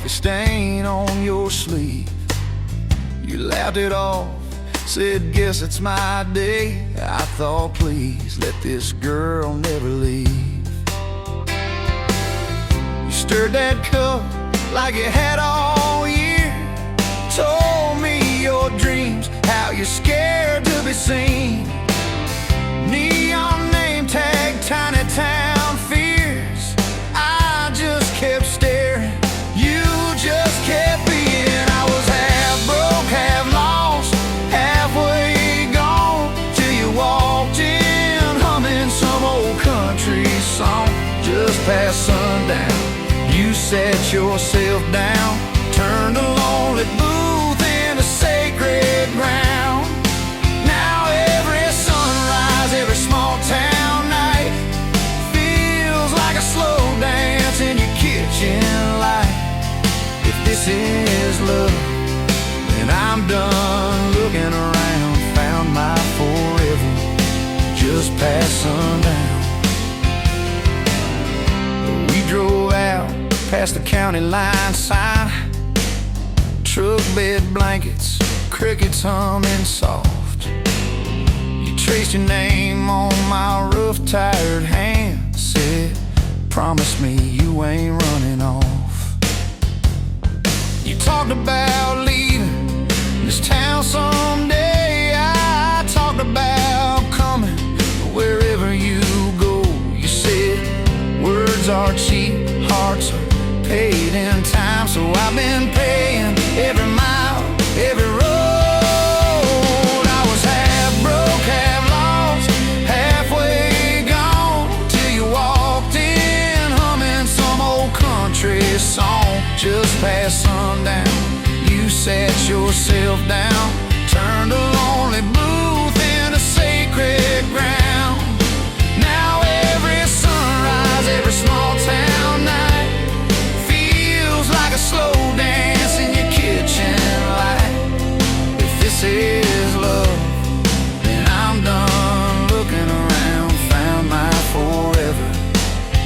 coffee stain on your sleeve. You laughed it off, said, guess it's my day. I thought, please, let this girl never leave. You stirred that cup like you had all year. Told me your dreams, how you're scared to be seen. Neon name tag, tiny town fears. I just kept staring, you just kept being. I was half broke, half lost, halfway gone, till you walked in, humming some old country song. Just past sundown, you sat yourself down, turned a lonely booth into sacred ground. Now every sunrise, every small town night feels like a slow dance in your kitchen light. If this is love, then I'm done looking around. Found my forever just past sundown. We drove out past the county line sign, truck bed blankets, crickets humming soft. You traced your name on my rough, tired hand, said, promise me you ain't running off. You talked about leaving this town someday. I talked about coming wherever you go. You said, words are cheap, hearts are paid in time. So I've been paying every mile, every road. I was half broke, half lost, halfway gone, till you walked in, humming some old country song. Just past sundown, you sat yourself down, turned a lonely booth into sacred ground. Now every sunrise, every small town night feels like a slow dance in your kitchen light. If this is love, then I'm done looking around. Found my forever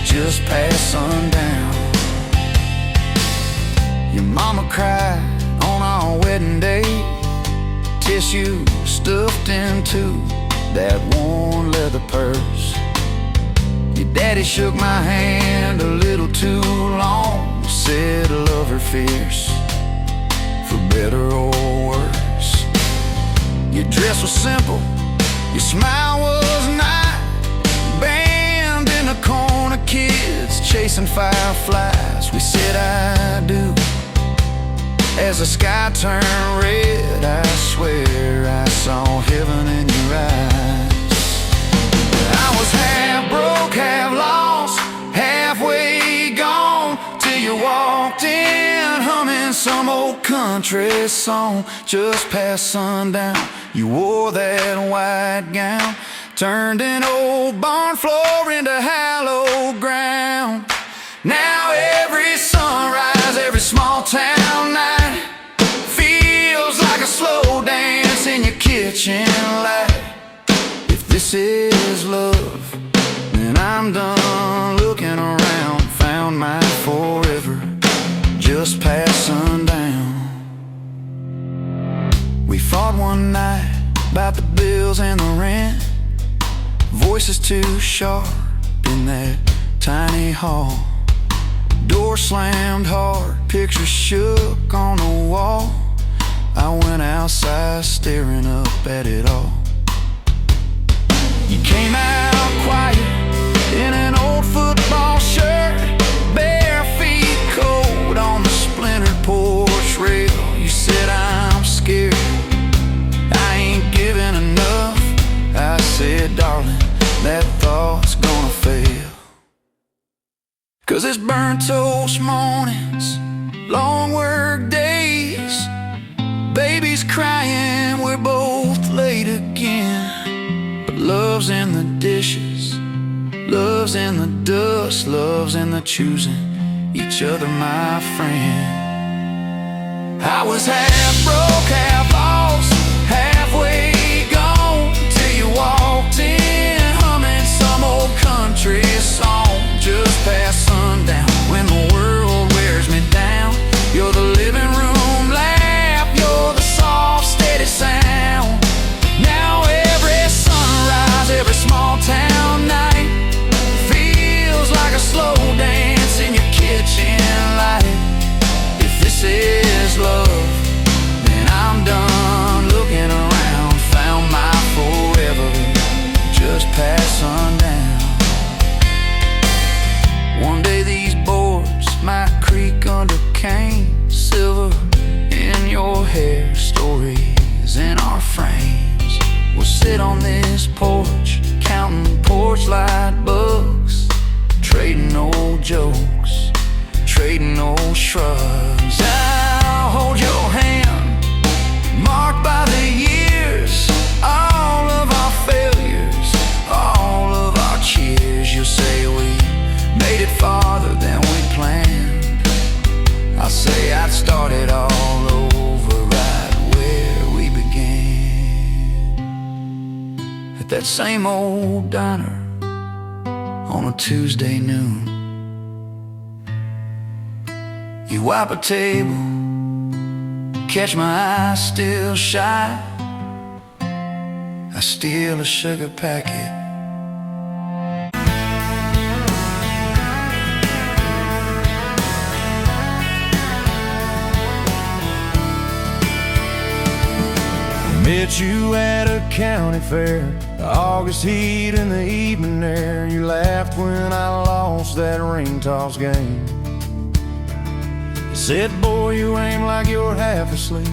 just past sundown. Your mama cried on our wedding day, tissue stuffed into that worn leather purse. Your daddy shook my hand a little too long, said love her fierce, for better or worse. Your dress was simple, your smile was not. Band in the corner, kids chasing fireflies. We said I do as the sky turned red. I swear I saw heaven in your eyes. I was half broke, half lost, halfway gone, till you walked in, humming some old country song. Just past sundown, you wore that white gown, turned an old barn floor into hallowed ground. Now every sunrise, every small town night feels like a slow dance in your kitchen light. If this is love, then I'm done looking around. Found my forever just past sundown. We fought one night about the bills and the rent, voices too sharp in that tiny hall. Door slammed hard, pictures shook on the wall. I went outside staring up at it all. You came out quiet in an old football shirt, bare feet cold on the splintered porch rail. You said, I'm scared, I ain't giving enough. I said, darling, that thought's gonna fail. 'Cause it's burnt toast mornings, long work days, babies crying, we're both late again. But love's in the dishes, love's in the dust, love's in the choosing each other, my friend. I was half broke, half lost, halfway gone, till you walked in, humming some old country song. Just past sundown, when the world wears me down, that same old diner on a Tuesday noon. You wipe a table, catch my eye still shy. I steal a sugar packet. Met you at a county fair, August heat in the evening air. You laughed when I lost that ring toss game. You said, boy, you aim like you're half asleep.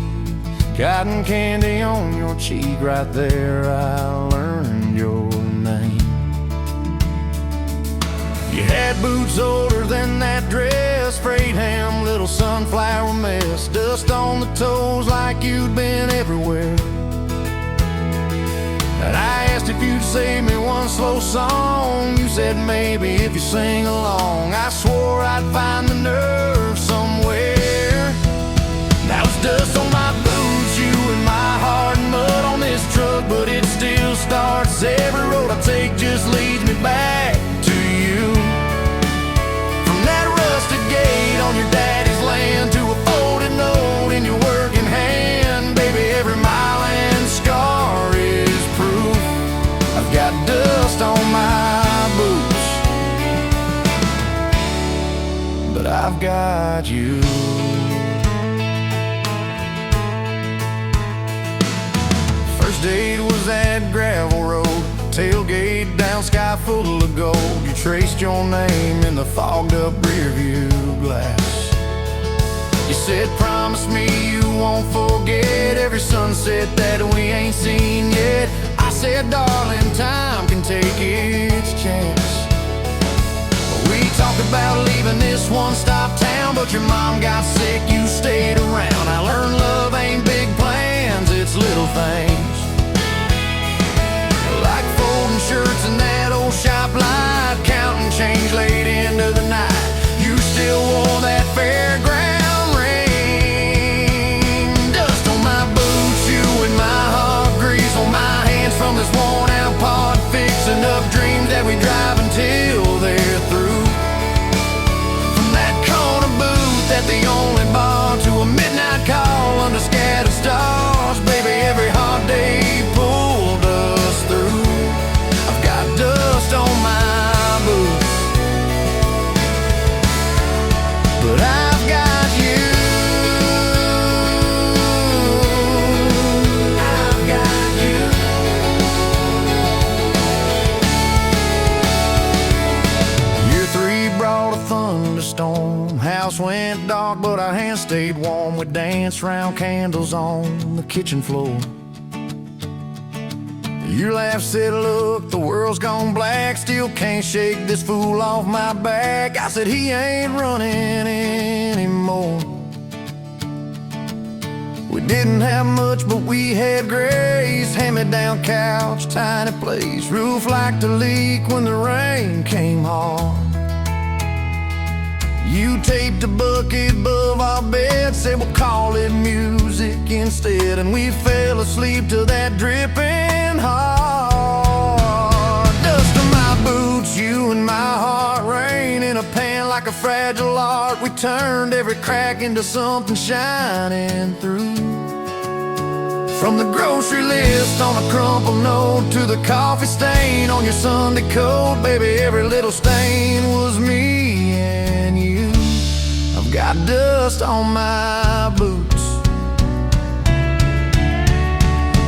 Cotton candy on your cheek, right there I learned your name. You had boots older than that dress, frayed ham, little sunflower mess, dust on the toes like you'd been everywhere. And I asked if you'd save me one slow song. You said maybe if you sing along. I swore I'd find the nerve somewhere. Now it's dust on my boots, you and my heart, and mud on this truck, but it still starts. Every road I take just leads me back to you. From that rusted gate on your daddy's land to a folded note in your working hand, baby, every mile and scar is proof. I've got dust on my boots, but I've got you. First date was that gravel road, tailgate down, sky full of gold. You traced your name in the fogged up rear view glass. You said, promise me you won't forget every sunset that we ain't seen yet. I said, darling, time can take its chance. We talked about leaving this one-stop town, but your mom got sick, you stayed around. I learned love ain't big plans, it's little things, like folding shirts in that old shop light, counting change late into the night. You still wore that fairground ring. Dust on my boots, you and my heart, grease on my hands from this worn out pod, fixing up dreams that we drive until they're through. From that corner booth at the only bar to a midnight call under scattered stars, baby, every hot day pulled us through. I've got dust on my boots, but I've got you. I've got you. Year 3 brought a thunderstorm. House went dark, but our hands stayed warm. We danced round candles on the kitchen floor. Your laugh said, look, the world's gone black, still can't shake this fool off my back. I said, he ain't running anymore. We didn't have much, but we had grace. Hand-me-down couch, tiny place, roof like to leak when the rain came hard. You taped a bucket above our bed, said we'll call it music instead, and we fell asleep to that dripping heart. Dust on my boots, you and my heart, rain in a pan like a fragile art. We turned every crack into something shining through. From the grocery list on a crumpled note to the coffee stain on your Sunday coat, baby, every little stain was me and you. I've got dust on my boots,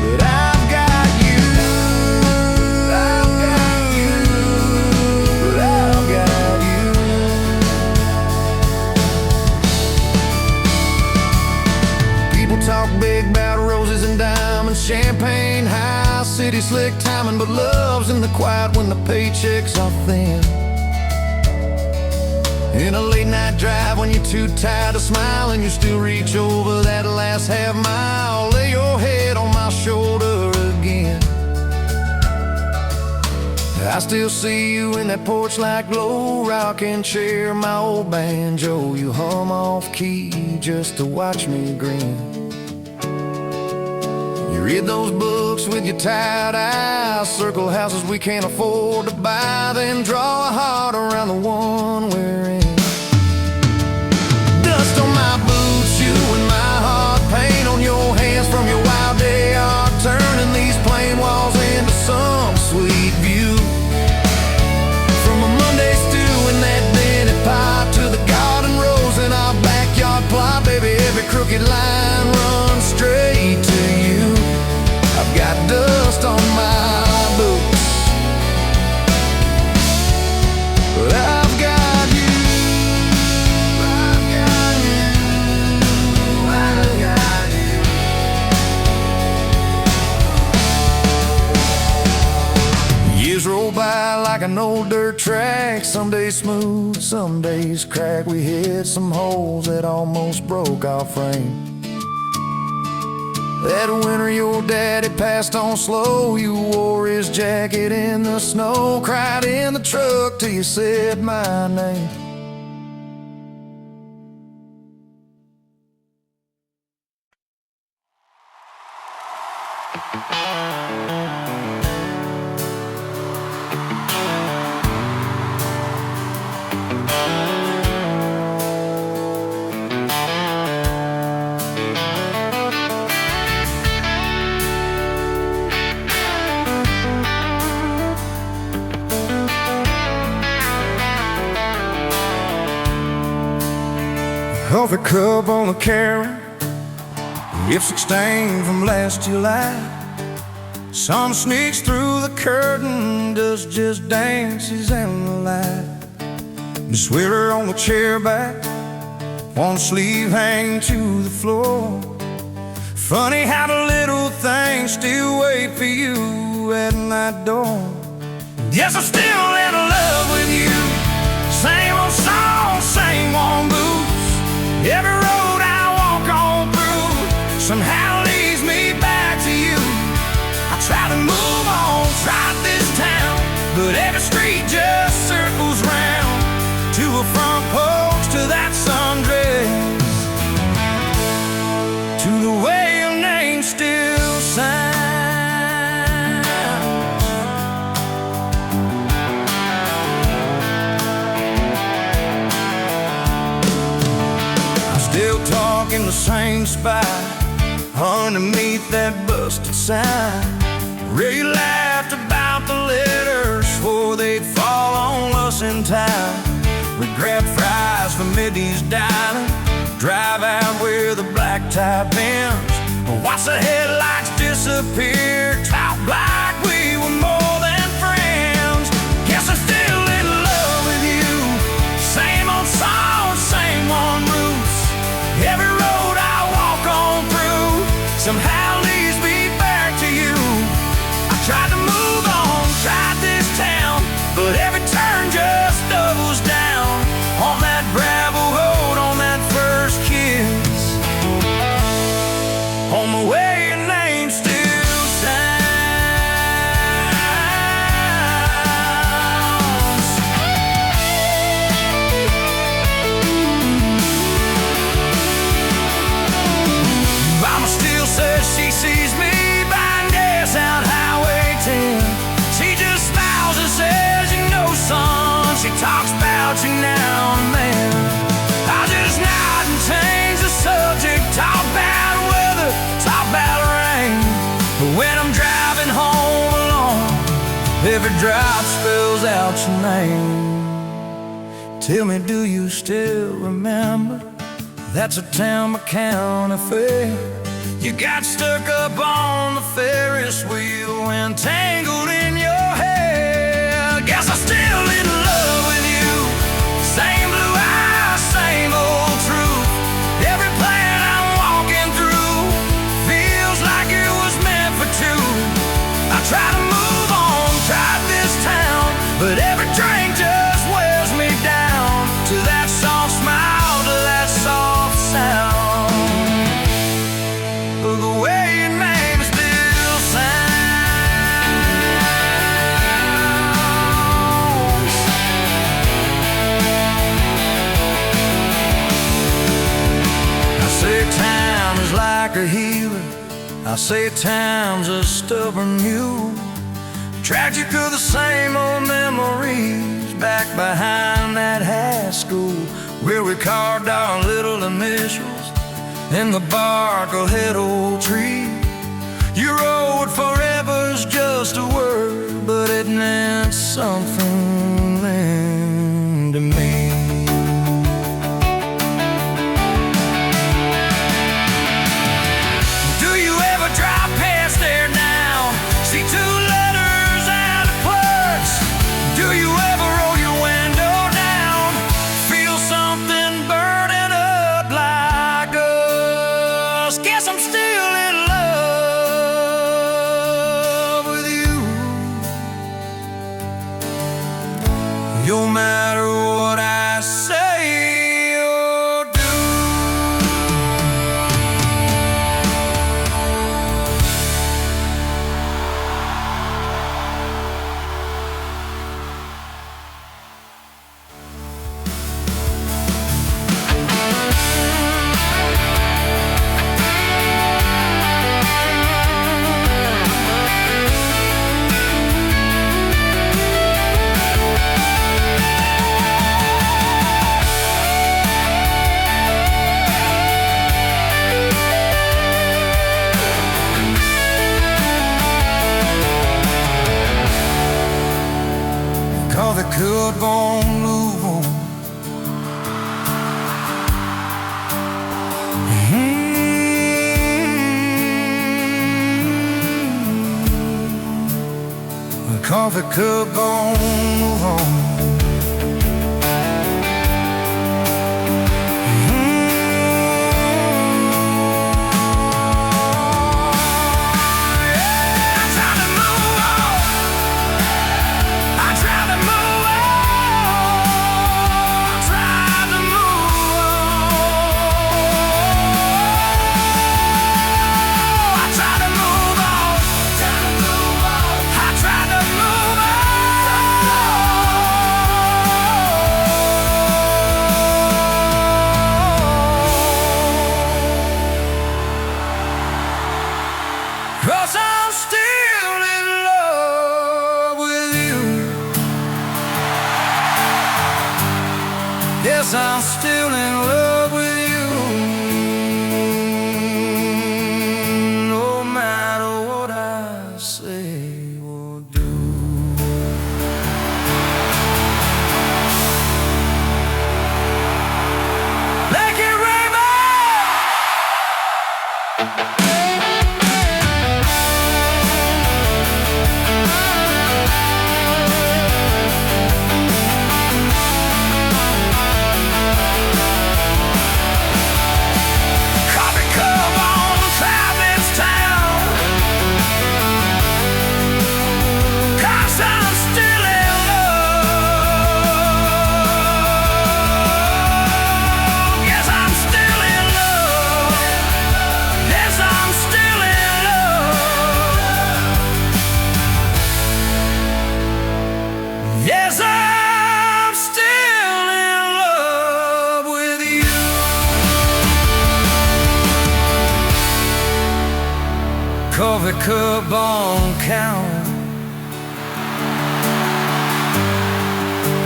but I've got you. I've got you, but I've got you. People talk big about roses and diamonds, champagne, high city slick timing, but love's in the quiet when the paychecks are thin. In a late night drive when you're too tired to smile and you still reach over that last half mile, lay your head on my shoulder again. I still see you in that porch light glow, rocking chair, my old banjo. You hum off key just to watch me grin. Your Read those books with your tired eyes, circle houses we can't afford to buy, then draw a heart around the one we're in. Dust on my boots, you and my heart, paint on your hands from your wild day art, turning these plain walls into some sweet view. From a Monday stew in that Denny pot to the garden rose in our backyard plot, baby, every crooked line runs straight to you. I've got dust on my boots, but I've got you. I've got you. I've got you. Years roll by like an old dirt track, some days smooth, some days crack. We hit some holes that almost broke our frame. That winter your daddy passed on slow, you wore his jacket in the snow, cried in the truck till you said my name. Coffee cup on the counter, lipstick stain from last July. Sun sneaks through the curtain, dust just dances in the light. Miss Wheeler on the chair back, one sleeve hanging to the floor. Funny how the little things still wait for you at that door. Yes, I'm still in love with you. Same old song, same old blues. Every road I walk on through somehow leads me back to you. I try to move on, try this town, but every street just circles round to a front porch, to that sundress, to the way your name still sounds. Still talking the same spot underneath that busted sign. Ray laughed about the letters, swore they'd fall on us in time. We grabbed fries from Middy's Diner, drive out where the blacktop ends, watch the headlights disappear, talk like we were more than friends. Guess I'm still in love with you. Same old song, same old roots. Every road I walk on through somehow leads me back to you. I tried to move on, tried this town, but every turn just doubles down on that gravel road, on that first kiss, on the way your name still sounds. Mama still says she sees me buying gas out Highway 10. She just smiles and says, you know, son, she talks about you now and then. I just nod and change the subject, talk about weather, talk about rain. But when I'm driving home alone, every drop spells out your name. Tell me, do you still remember? That's a town County fair. You got stuck up on the Ferris wheel and tangled in your hair. Guess I'm still in love with you. Same blue eyes, same old truth. Every plan I'm walking through feels like it was meant for two. I try to move on, try this town, but every drink just wears me down to that soft smile, to that soft sound. The way your name still sounds. I say time is like a healer, I say time's a stubborn mule, dragged you through the same old memories back behind that high school where we carved our little initials in the bark of that old tree. You wrote forever's just a word, but it meant something then to me. Do you ever drive past there now? See two letters and a plus? Do you ever roll your window down? Feel something burning up like us? Guess I'm still in love with you. No matter what I say or do. The good won't move on. The coffee cup won't move on. Cause I'm still in love with you. Yes, I'm still in love with you. No matter what I say or do. Like it rainbow. Yes, I'm still in love with you. Coffee cup on counter.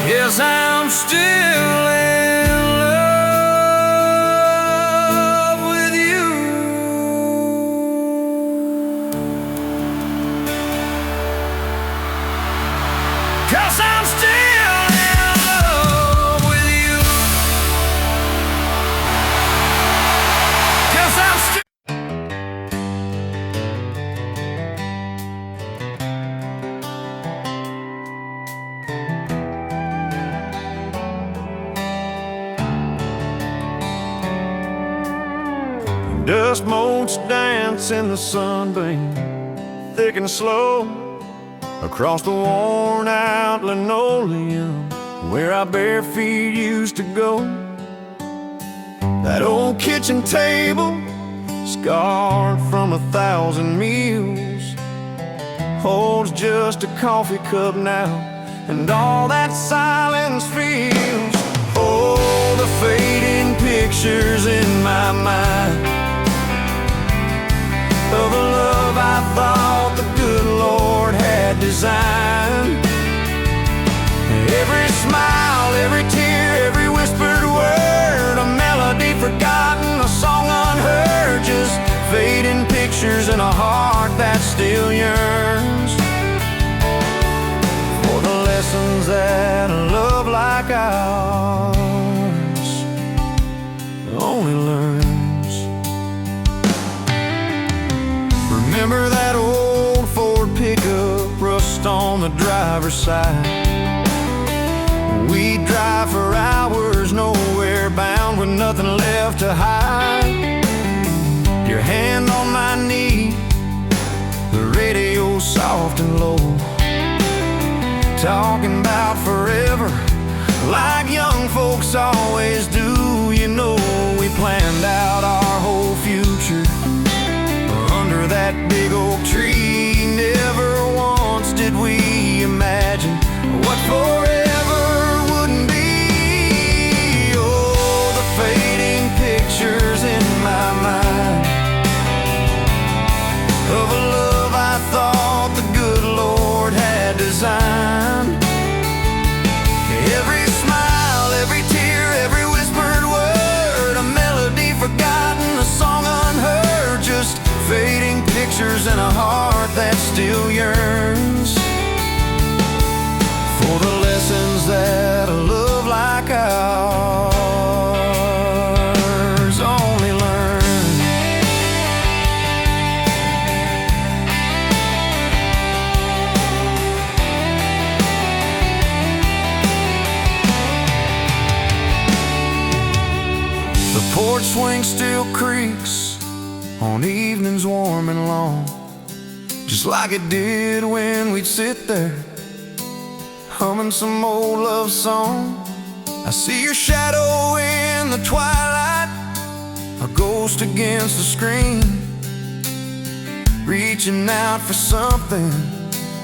Yes, I'm still in love with you. 'Cause I'm still in love with you. 'Cause I'm still. Dust motes dance in the sunbeam, thick and slow, across the worn-out linoleum where our bare feet used to go. That old kitchen table, scarred from 1,000 meals, holds just a coffee cup now, and all that silence feels. Oh, the fading pictures in my mind of a design. Every smile, every tear, every whispered word, a melody forgotten, a song unheard, just fading pictures in a heart that still yearns for the lessons that a love like ours only learns. Remember that old Ford pickup, rust on the driver's side? We'd drive for hours, nowhere bound, with nothing left to hide. Your hand on my knee, the radio soft and low, talking about forever like young folks always do. You know, we planned out our whole future under that big oak tree. Never once did we imagine what forever wouldn't be. Oh, the fading pictures in my mind of a love I thought the good Lord had designed. Every smile, every tear, every whispered word, a melody forgotten, a song unheard, just fading pictures in a heart that still yearns for the lessons that a love like ours only learns. The porch swing still creaks on evenings warm and long, just like it did when we'd sit there humming some old love song. I see your shadow in the twilight, a ghost against the screen, reaching out for something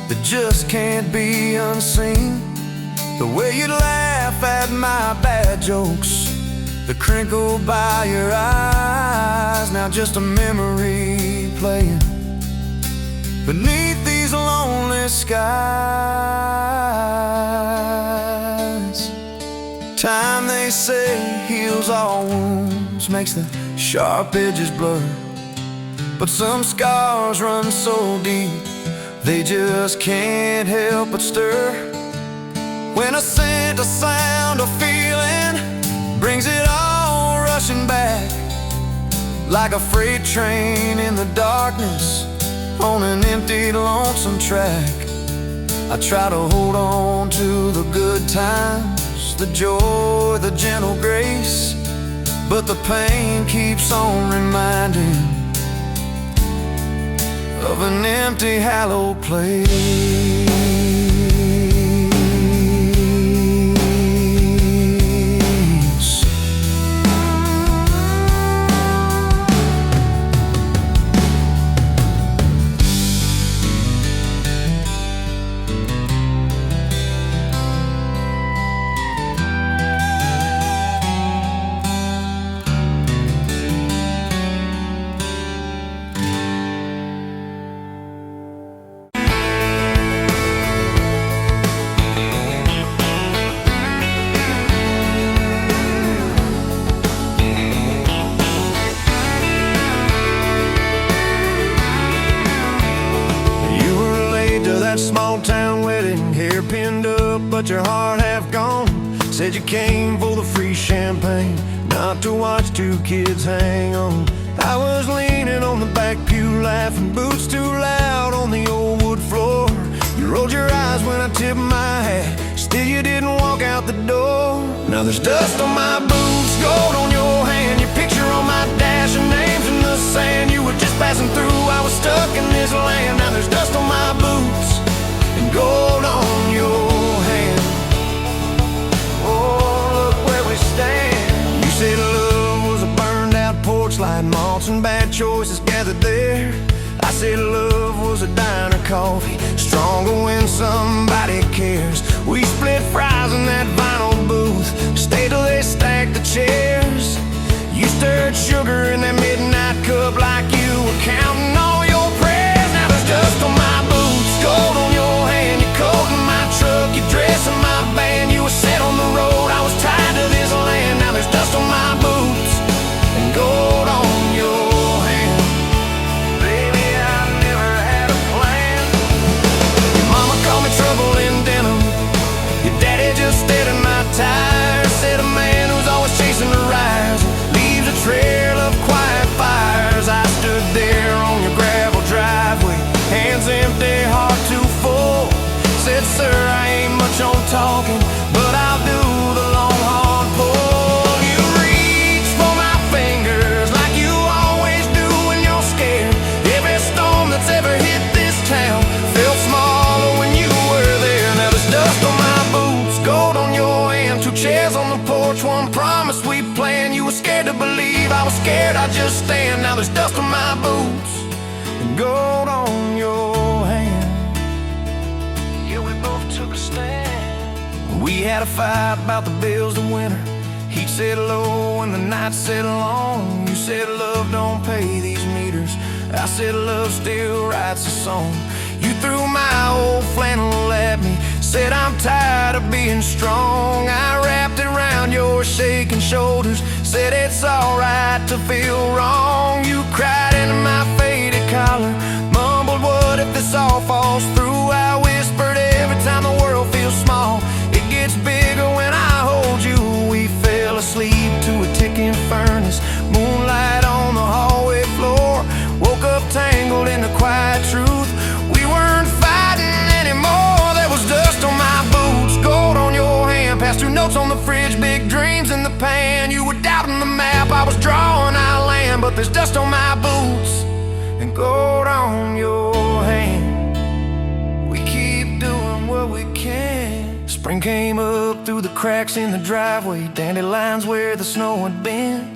that just can't be unseen. The way you laugh at my bad jokes, the crinkle by your eyes, now just a memory playing beneath these lonely skies. Time, they say, heals all wounds, makes the sharp edges blur, but some scars run so deep they just can't help but stir. When a scent, a sound, a feeling brings it all rushing back, like a freight train in the darkness on an empty, lonesome track. I try to hold on to the good times, the joy, the gentle grace, but the pain keeps on reminding of an empty, hallowed place. Small town wedding, hair pinned up but your heart half gone. Said you came for the free champagne, not to watch two kids hang on. I was leaning on the back pew laughing, boots too loud on the old wood floor. You rolled your eyes when I tipped my hat, still you didn't walk out the door. Now there's dust on my boots, gold on your hand, your picture on my dash, and names in the sand. You were just passing through, I was stuck in this land. Now there's dust on my boots and gold on your hand. Oh, look where we stand. You said love was a burned out porch light, malts and bad choices gathered there. I said love was a diner coffee, stronger when somebody cares. We split fries in that vinyl booth, stayed till they stacked the chairs. You stirred sugar in that midnight cup like you were counting all your prayers. Now there's dust on my boots, gold on your hand, scared, I'd just stand. Now there's dust on my boots and gold on your hand. Yeah, we both took a stand. We had a fight about the bills to winter. Heat set low and the night set long. You said love don't pay these meters. I said love still writes a song. You threw my old flannel at me, said I'm tired of being strong. I wrapped it around your shaking shoulders, said it's alright to feel wrong. You cried into my faded collar, mumbled, what if this all falls through? I whispered, every time the world feels small, it gets bigger when I hold you. We fell asleep to a ticking furnace, moonlight on the hallway floor. Woke up tangled in the quiet truth. We weren't fighting anymore. There was dust on my boots, gold on your hand, past 2 notes on the fridge, big dreams in the pan. You were doubting the map, I was drawing our land, but there's dust on my boots and gold on your hand. We keep doing what we can. Spring came up through the cracks in the driveway, dandelions where the snow had been.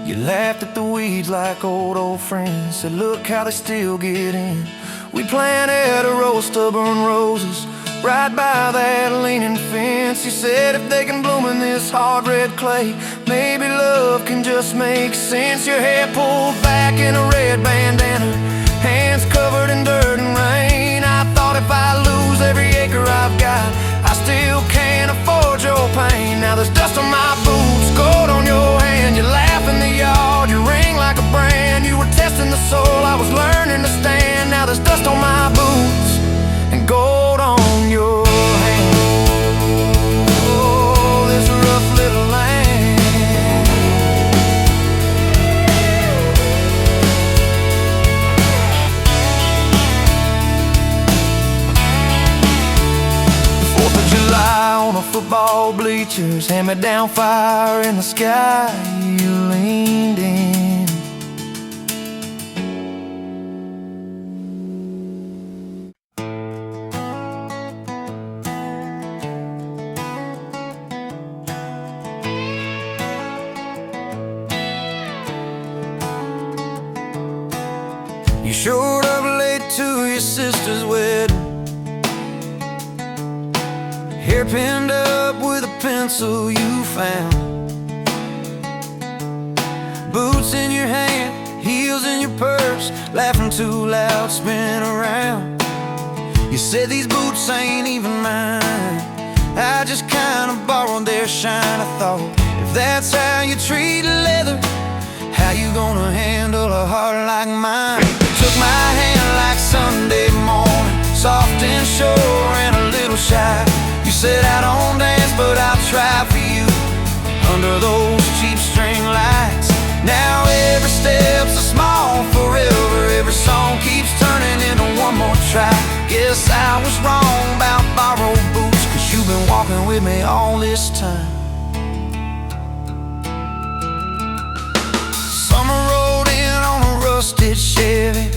You laughed at the weeds like old friends, said look how they still get in. We planted a row of stubborn roses right by that leaning fence. You said if they can bloom in this hard red clay, maybe love can just make sense. Your hair pulled back in a red bandana, hands covered in dirt and rain. I thought if I lose every acre I've got, I still can't afford your pain. Now there's dust on my boots, gold on your hand. You laugh in the yard, you ring like a brand. You were testing the soul, I was learning to stand. Now there's dust on my boots and gold on your hand. Oh, this rough little land. July on a football bleachers, hand-me-down fire in the sky. You leaned in. You showed up late to your sister's wedding, hair pinned up with a pencil you found, boots in your hand, heels in your purse, laughing too loud, spin around. You said these boots ain't even mine, I just kinda borrowed their shine. I thought, if that's how you treat leather, how you gonna handle a heart like mine? Took my hand like Sunday morning, soft and sure and a little shy. You said I don't dance, but I'll try for you under those cheap string lights. Now every step's a small forever, every song keeps turning into one more try. Guess I was wrong about borrowed boots, 'cause you've been walking with me all this time. Summer rolled in on a rusted Chevy.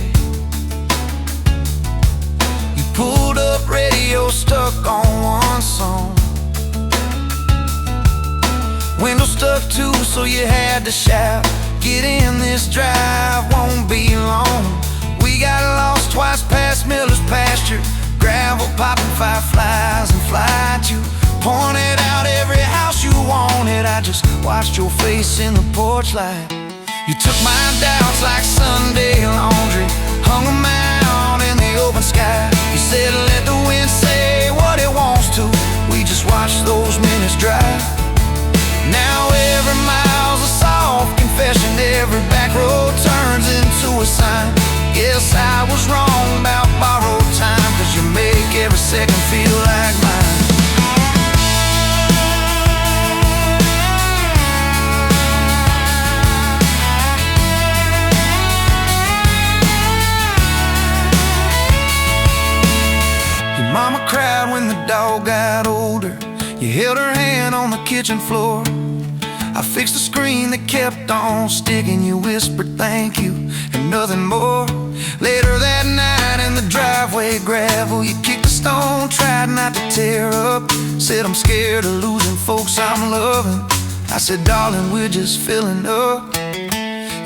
You pulled up, radio stuck on one song, window stuck too, so you had to shout, get in, this drive won't be long. We got lost twice past Miller's pasture, gravel popping fireflies and flight. You pointed out every house you wanted, I just watched your face in the porch light. You took my doubts like Sunday laundry, hung them out in the open sky. You said let the wind say what it wants to, we just watched those minutes drive. Now every mile's a soft confession, every back road turns into a sign. Guess I was wrong about borrowed time, 'cause you make every second feel like mine. Mama cried when the dog got older, you held her hand on the kitchen floor. I fixed the screen that kept on sticking, you whispered thank you and nothing more. Later that night in the driveway gravel, you kicked a stone, tried not to tear up, said I'm scared of losing folks I'm loving. I said darling, we're just filling up.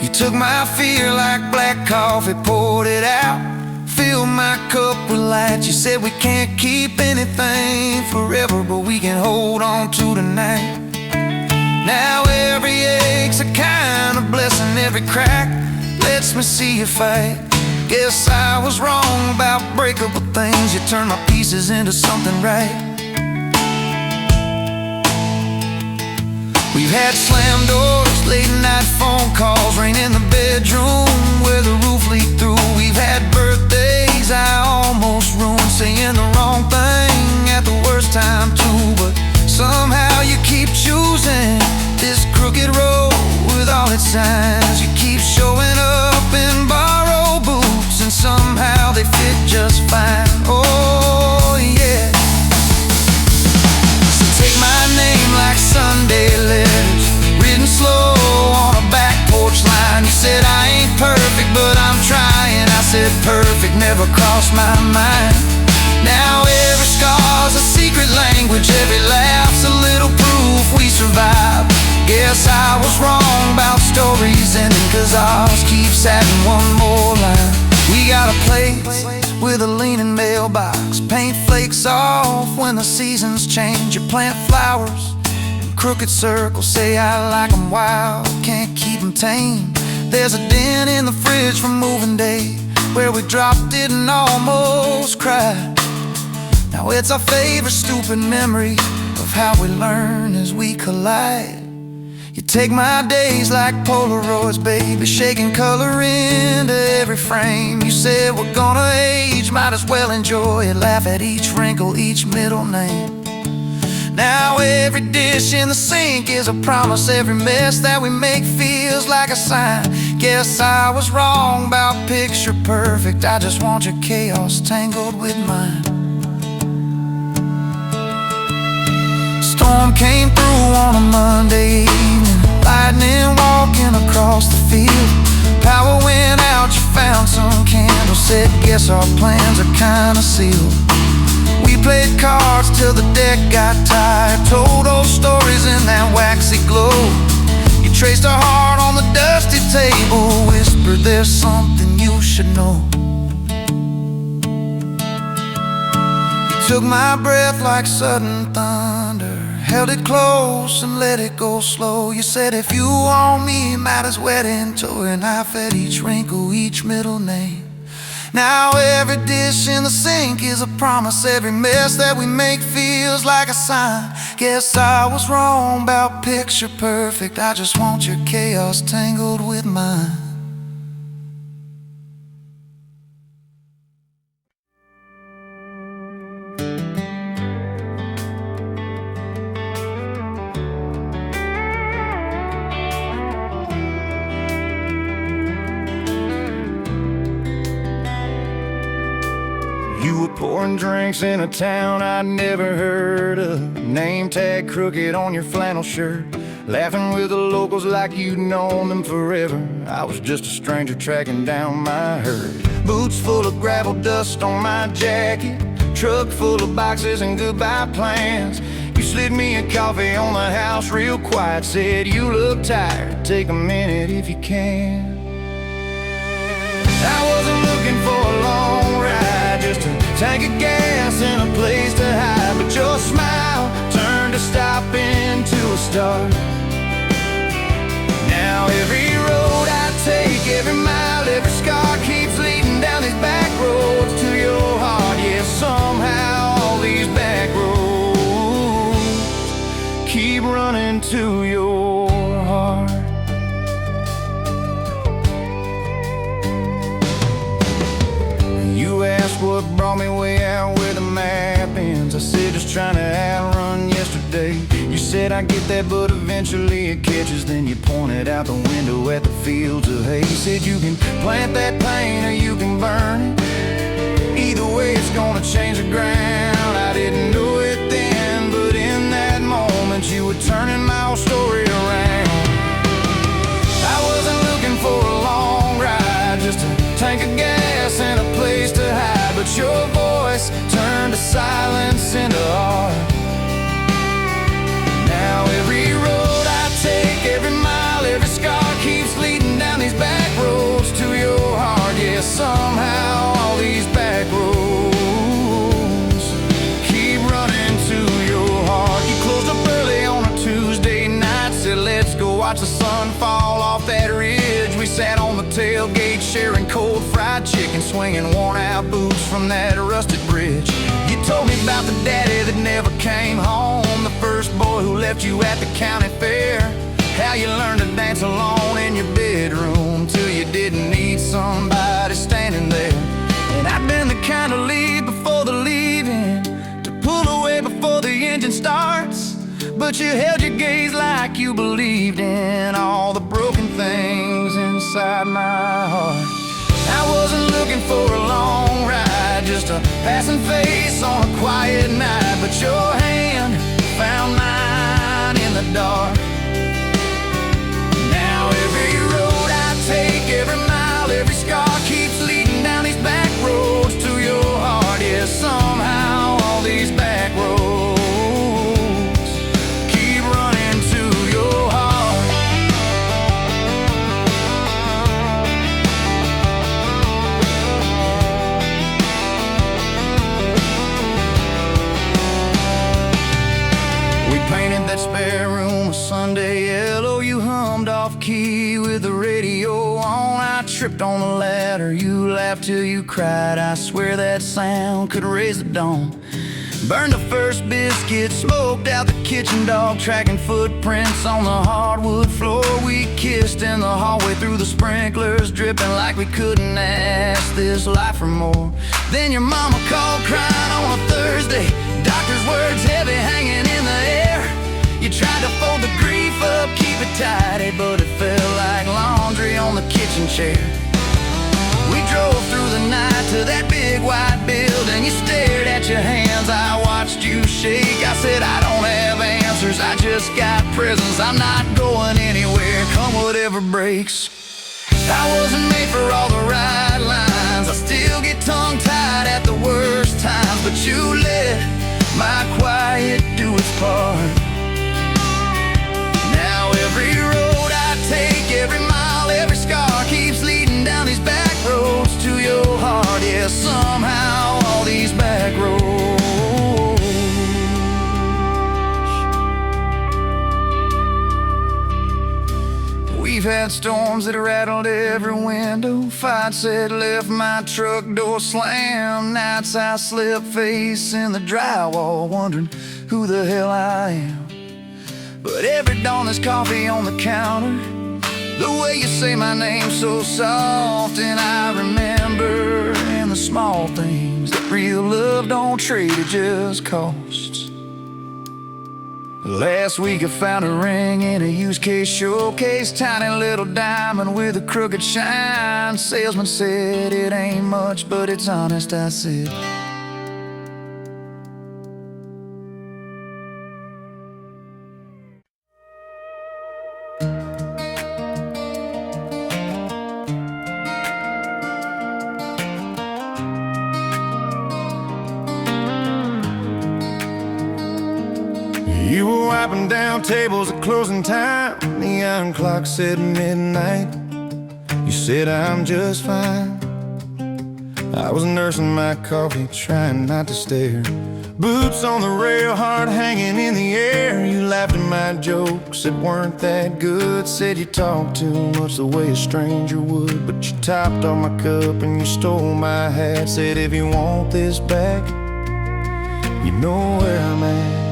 You took my fear like black coffee, poured it out, filled my cup with light. You said we can't keep anything forever, but we can hold on to tonight. Now every ache's a kind of blessing, every crack lets me see you fight. Guess I was wrong about breakable things. You turned my pieces into something right. We've had slam doors, late night phone calls, rain in the bedroom where the roof leaked through. We've had birthdays I almost ruined, saying the wrong thing at the worst time too. But somehow you keep choosing this crooked road with all its signs. You keep showing up in borrowed boots, and somehow they fit just fine. Oh yeah. So take my name like Sunday letters, written slow on a back porch line. You said I ain't perfect, but I'm trying. I said perfect never crossed my mind. Now every scar's a secret language, every laugh's a little proof we survived. Guess I was wrong about stories ending, 'cause ours keeps adding one more line. We got a place with a leaning mailbox, paint flakes off when the seasons change. You plant flowers in crooked circles, say I like them wild, can't keep them tame. There's a dent in the fridge from moving day where we dropped it and almost cried. Now it's our favorite stupid memory of how we learn as we collide. You take my days like Polaroids, baby, shaking color into every frame. You said we're gonna age, might as well enjoy it, laugh at each wrinkle, each middle name. Now every dish in the sink is a promise, every mess that we make feels like a sign. Guess I was wrong about picture perfect, I just want your chaos tangled with mine. Storm came through on a Monday evening, lightning walking across the field. Power went out, you found some candles, said guess our plans are kinda sealed. We played cards till the deck got tired, told old stories in that waxy glow. You traced our heart on the dusty table, whispered there's something you should know. You took my breath like sudden thunder, held it close and let it go slow. You said if you want me, might as well into it, and I fed each wrinkle, each middle name. Now every dish in the sink is a promise, every mess that we make feels like a sign. Guess I was wrong about picture perfect, I just want your chaos tangled with mine. You were pouring drinks in a town I'd never heard of, name tag crooked on your flannel shirt, laughing with the locals like you'd known them forever. I was just a stranger tracking down my herd. Boots full of gravel dust on my jacket, truck full of boxes and goodbye plans. You slid me a coffee on the house real quiet, said you look tired, take a minute if you can. I wasn't looking for a long ride, just a tank of gas and a place to hide, but your smile turned a stop into a start. Now every road I take, every mile, every scar keeps leading down these back roads to your heart. Yeah, somehow all these back roads keep running to your heart. You asked what brought me way out where the map ends. I said just trying to outrun yesterday. You said I get that, but eventually it catches. Then you pointed out the window at the fields of hay. You said you can plant that pain or you can burn it, either way it's gonna change the ground. I didn't know it then, but in that moment you were turning my whole story around. I wasn't looking for a long ride, just a tank of gas and a place to hide, but your voice turned a silence into art. Now every road I take, every mile, every scar keeps leading down these tailgate, sharing cold fried chicken, swinging worn-out boots from that rusted bridge. You told me about the daddy that never came home, the first boy who left you at the county fair. How you learned to dance alone in your bedroom till you didn't need somebody standing there. And I've been the kind to leave before the leaving, to pull away before the engine starts. But you held your gaze like you believed in all the broken things inside my heart. I wasn't looking for a long ride, just a passing face on a quiet night. But your hand found mine in the dark. Now every road I take, every mile, every scar keeps leading down these back roads to your heart. Yeah, somehow all these back roads keep running to your heart. We painted that spare room a Sunday yellow. You hummed off key with the radio on. I tripped on the ladder, you laughed till you cried. I swear that sound could raise the dawn. Burned the first biscuit, smoked out the kitchen dog, tracking footprints on the hardwood floor. We kissed in the hallway through the sprinklers, dripping like we couldn't ask this life for more. Then your mama called crying on a Thursday, doctor's words heavy hanging in the air. You tried to fold the grief up, keep it tidy, but it felt like laundry on the kitchen chair. We drove through the night to that big white building. You stared at your hands, I watched you shake. I said, I don't have answers, I just got presents. I'm not going anywhere, come whatever breaks. I wasn't made for all the right lines, I still get tongue-tied at the worst times. But you let my quiet do its part. Now every road I take, every mile, every scar keeps leading down these back roads to your heart. Yeah, somehow all these back roads. We've had storms that rattled every window, fights that left my truck door slammed. Nights I slept face in the drywall, wondering who the hell I am. But every dawn there's coffee on the counter, the way you say my name so soft. And I remember in the small things that real love don't trade, it just costs. Last week I found a ring in a used case showcase, tiny little diamond with a crooked shine. Salesman said it ain't much, but it's honest, I said. You were wiping down tables at closing time, neon clock said midnight. You said I'm just fine. I was nursing my coffee, trying not to stare. Boots on the rail, heart hanging in the air. You laughed at my jokes that weren't that good, said you talked too much the way a stranger would. But you topped off my cup and you stole my hat, said if you want this back, you know where I'm at.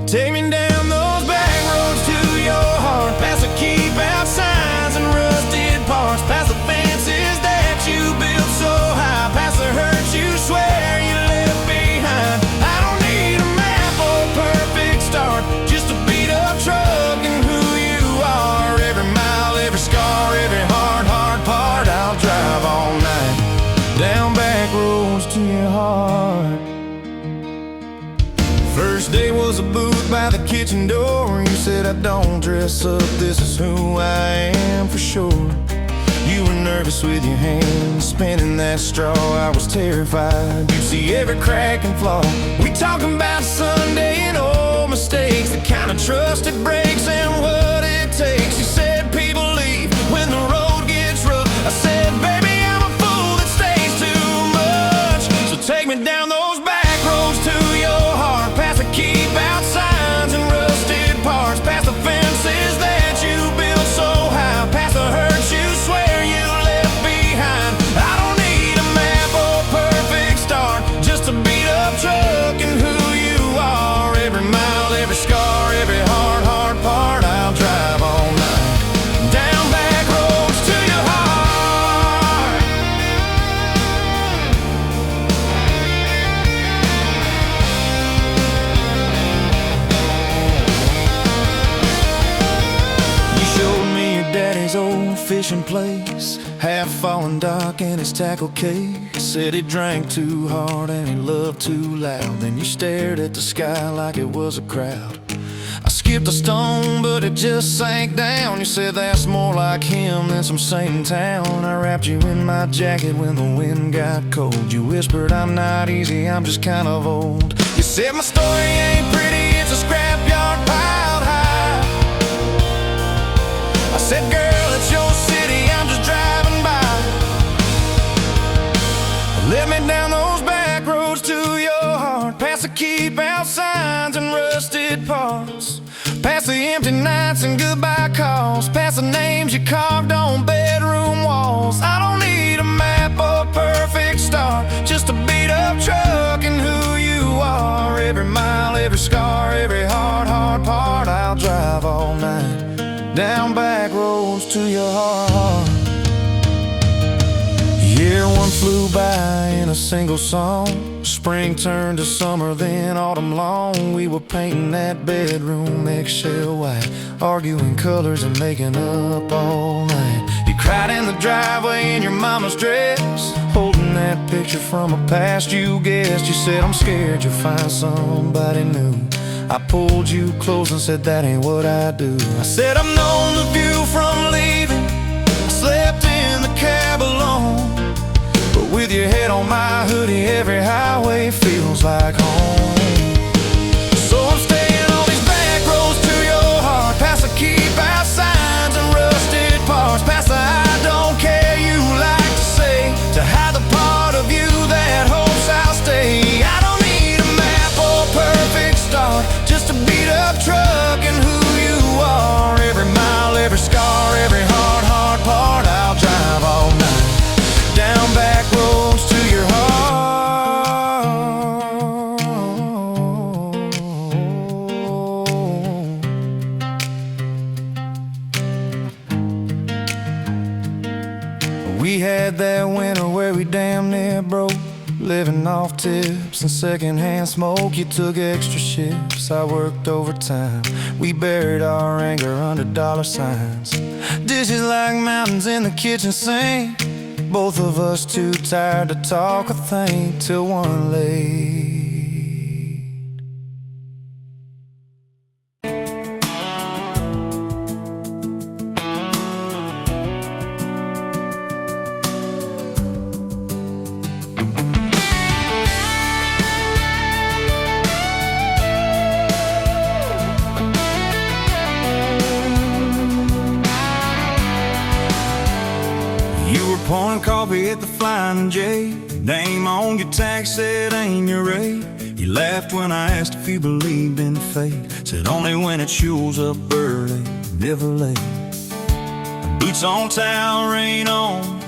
Take me down those back roads to your heart, past the keep out signs and rusted parts, past the fences that you built so high, past the hurts you swear you left behind. I don't need a map or a perfect start, just a beat up truck and who you are. Every mile, every scar, every hard part, I'll drive all night down back roads to your heart. First day was a booth by the kitchen door. You said I don't dress up, this is who I am for sure. You were nervous with your hands spinning that straw. I was terrified you'd see every crack and flaw. We talking about Sunday and old mistakes, the kind of trust it breaks and what it takes. You said people leave when the road gets rough. I said baby I'm a fool that stays too much. So take me down those back roads to your heart, past the keep out signs and rusted parts, past the fences that you built so high, past the hurts you swear you left fishing place, half fallen dock in his tackle case. Said he drank too hard and he loved too loud. Then you stared at the sky like it was a crowd. I skipped a stone, but it just sank down. You said that's more like him than some saint in town. I wrapped you in my jacket when the wind got cold. You whispered, I'm not easy, I'm just kind of old. You said my story ain't pretty, it's a scrapyard piled high. I said, girl, it's your city, I'm just driving by. Let me down those back roads to your heart, past the keep out signs and rusted parts, past the empty nights and goodbye calls, past the names you carved on bedroom walls. I don't need a map or a perfect start, just a beat up truck and who you are. Every mile, every scar, every hard part, I'll drive all night down back roads to your heart. Year one flew by in a single song. Spring turned to summer, then autumn long. We were painting that bedroom eggshell white, arguing colors and making up all night. You cried in the driveway in your mama's dress, holding that picture from a past you guessed. You said, I'm scared you'll find somebody new. I pulled you close and said, that ain't what I do. I said, I've known the view from leaving, I slept in the cab alone, but with your head on my hoodie, every highway feels like home. So I'm staying on these back roads to your heart, past the keep out signs and rusted parts, past the I don't care you like to say, to hide the part of you that hopes I'll stay. I don't need a map or a perfect start, just a beat up truck and who you are. Every mile, every scar, every hard part, I'll drive all night down back roads to your heart. We had that winter where we damn near broke, living off tips and secondhand smoke. You took extra shifts, I worked overtime. We buried our anger under dollar signs. Dishes like mountains in the kitchen sink, both of us too tired to talk or think till one late. You were pouring coffee at the Flying J, name on your tag said ain't your rate. You laughed when I asked if you believed in fate, said only when it shows up early, never late. Boots on towel, rain on,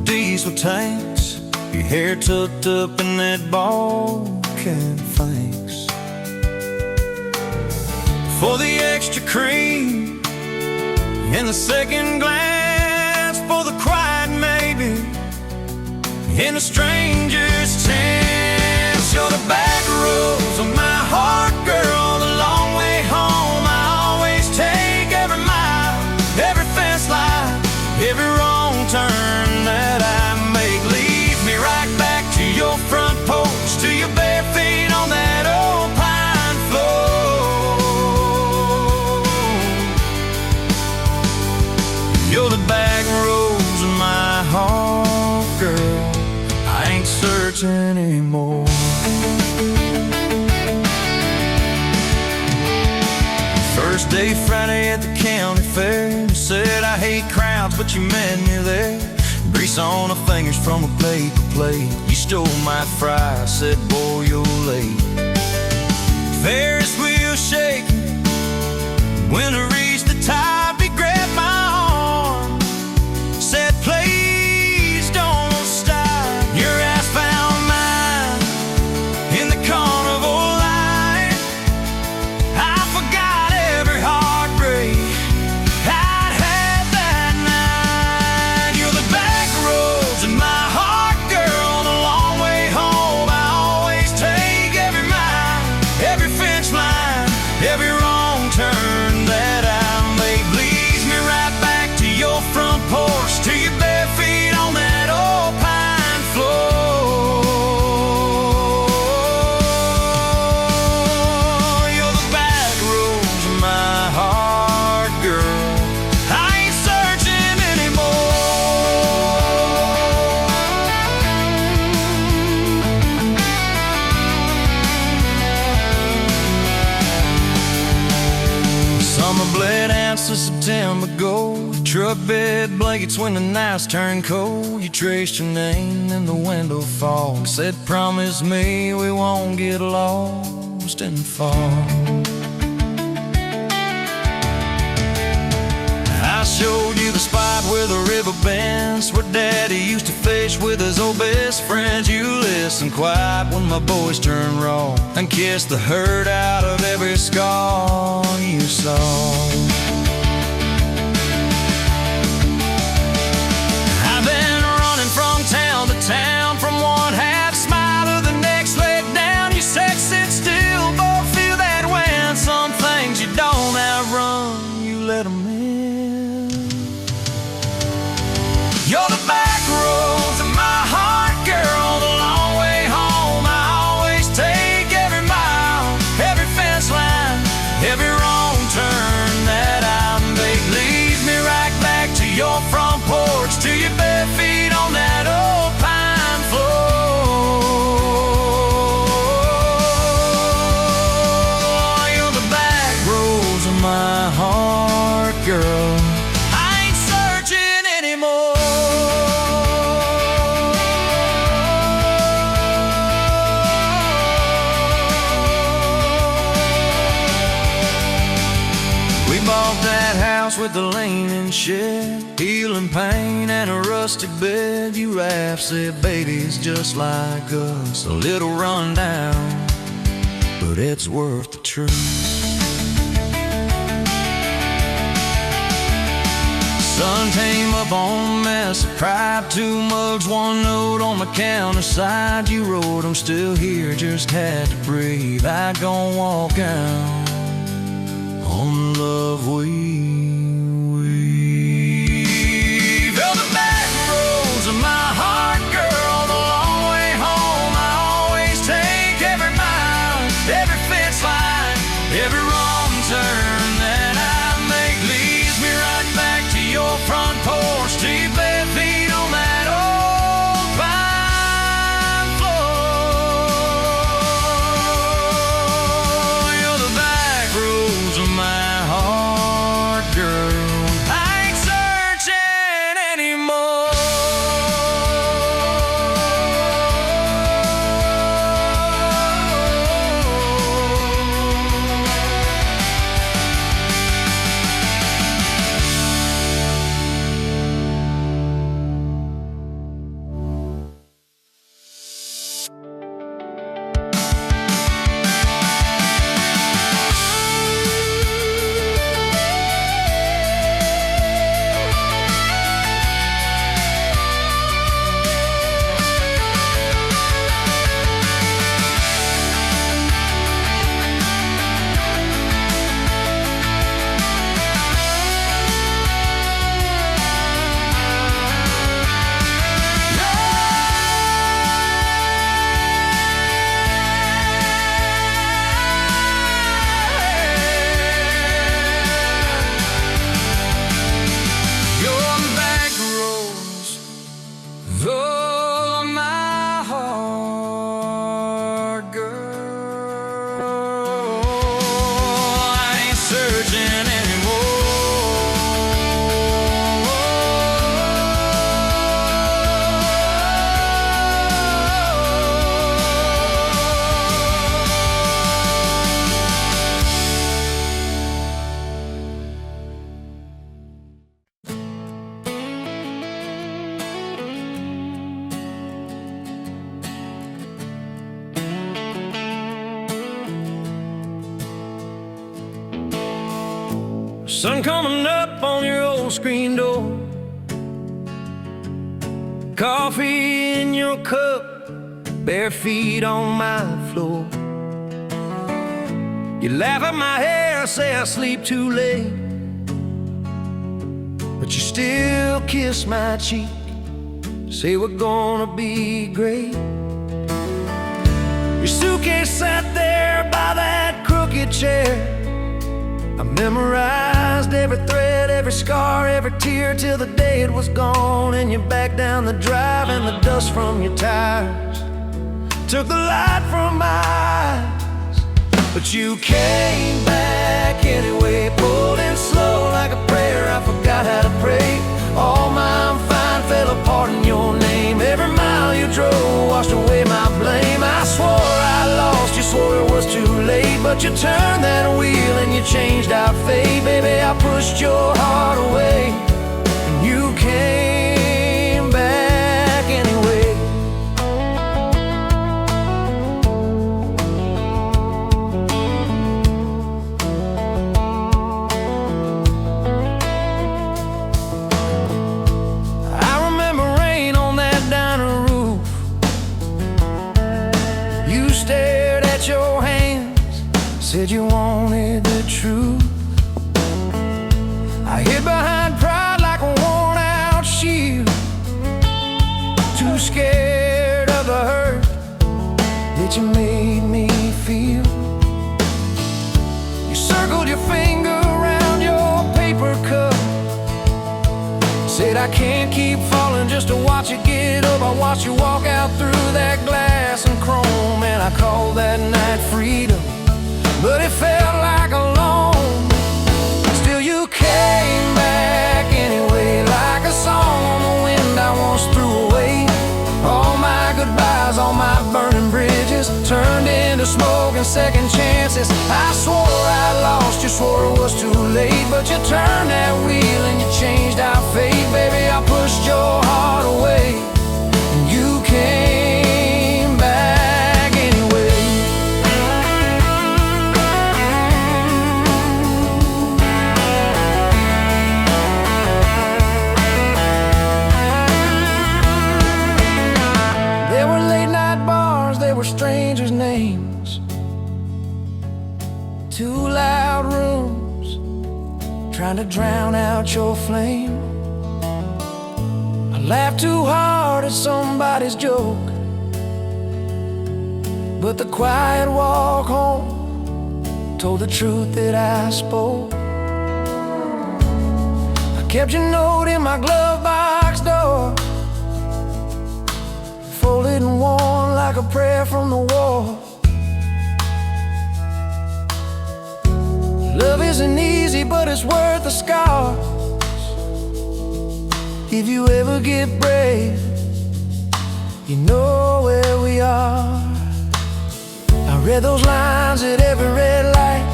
diesel tanks, your hair tucked up in that ball cap, thanks for the extra cream and the second glance, for the quiet maybe in a stranger's tent. You're the back roads of my heart, girl, the long way home. I always take every mile, every fence line, every wrong turn that I make. Lead me right back to your front porch, to your bare feet on that old pine floor. You're the back roads of my heart, girl, I ain't searching anymore. First day Friday at the county fair, you said I hate crowds, but you met me there. Grease on the fingers from a paper plate, you stole my fry, I said boy you're late. Ferris wheel shaking, when I reached the top he grabbed my arm, said please don't stop. Your ass found mine in the carnival line. I forgot every heartbreak I'd had that night. You're the back roads in my heart, girl, the long way home. I always take every mile, every fence line, every wrong turn that I make. Truck bed blankets when the nights turn cold. You traced your name in the window fog. Said, promise me we won't get lost in the fall. I showed you the spot where the river bends, where Daddy used to fish with his old best friends. You listened quiet when my boys turned raw, and kissed the hurt out of every scar you saw. I've been running from town to town, from one half smile to the next leg down. You said sit still, boy, feel that wind. Some things you don't outrun, you let them in. You're the back roads of my heart, girl, the long way home. I always take every mile, every fence line, every wrong turn that I make. Leads me right back to your front porch, to your bare feet on that old pine floor. You're the back roads of my heart, girl. I ain't searching anymore. With the leaning shed, healing pain and a rustic bed. You laughed, said, baby's just like us, a little run down, but it's worth the trip. Sun came up on a mess of pride, 2 mugs, 1 note on the counter side. You wrote, I'm still here, just had to breathe. I gon' walk out on the love we sun coming up on your old screen door, coffee in your cup, bare feet on my floor. You laugh at my hair, say I sleep too late, but you still kiss my cheek, say we're gonna be great. Your suitcase sat there by that crooked chair. I memorized every thread, every scar, every tear, till the day it was gone, and you backed down the drive, and the dust from your tires took the light from my eyes. But you came back anyway, pulled in slow like a prayer. I forgot how to pray. gray. All mine fine fell apart in your name. Every mile you drove washed away my blame. I swore I lost, you swore it was too late, but you turned that wheel and you changed our fate. Baby, I pushed your heart away, and you came back anyway. I remember rain on that diner roof. You stared at your hands, said you wanted the truth. I hid behind pride like a worn-out shield, too scared of the hurt that you made me feel. You circled your finger around your paper cup, said I can't keep falling just to watch you get up. I watched you walk out through that glass and chrome, and I called that night freedom, but it felt like alone. Still you came back anyway, like a song on the wind I once threw away. All my goodbyes, all my burning bridges turned into smoke and second chances. I swore I lost, you swore it was too late, but you turned that wheel and you changed our fate. Baby, I pushed your heart away, and you came back anyway. There were late night bars, there were strangers' names, two loud rooms trying to drown out your flame. I laughed too hard at somebody's joke, but the quiet walk home told the truth that I spoke. I kept your note in my glove box door, folded and worn like a prayer from the wall. Love isn't easy, but it's worth the scars. If you ever get brave, you know where we are. I read those lines at every red light,